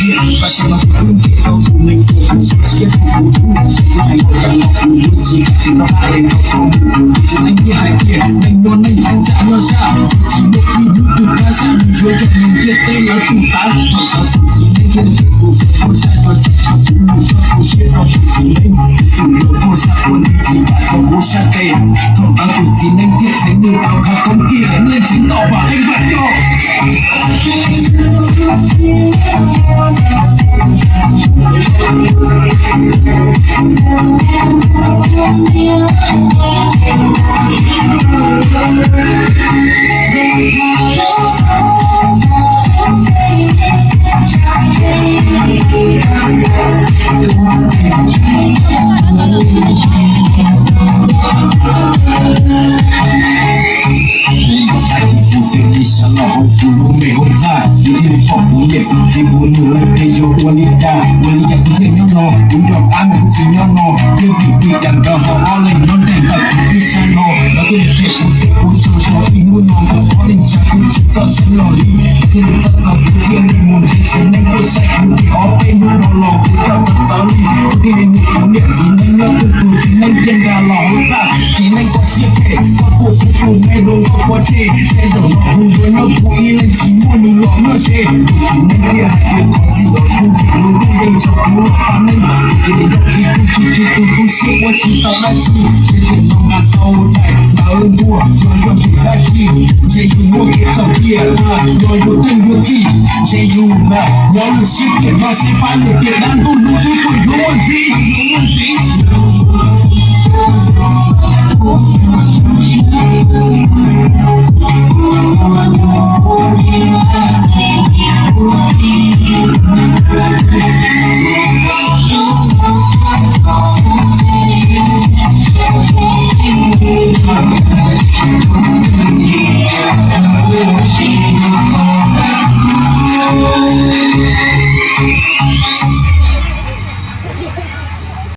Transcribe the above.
些，把什么问题都不能做，谢谢不顾，还有让我不记，到哪里都不只能一海边，能我能按下落下，寂寞一路不趴下，你说这能别对了不打，跑到手机那天的屁股，我下要去找不路，这不写到不止累，不留不下我立即把这不下给，头发不只能跌成你到靠工地，才能听到法令反告。有天跑不业，结果努力培养我力量，我力量不见了喏，不要安不见了喏，有比比感到好阿累，能等到比比山喏，那个人被不是不说说一路喏，阿累家不知道什么理，天天早早不见你们，只能够晒不地，阿被路老老不要找找你，天天你不练，只能要不读，只能变个老大，只能过些配，过不过没路过过去，再走老不问老不一人寂寞你老那些。今天还别忘记了空气，路路人潮不落花嫩，今天要一不去就不写，我知道那起，天天弄那招待，那人多，要给他记，谁有我给找别啊，要有等有记，谁有我，要有西边，那西方的别难度路都会有问题，有问题。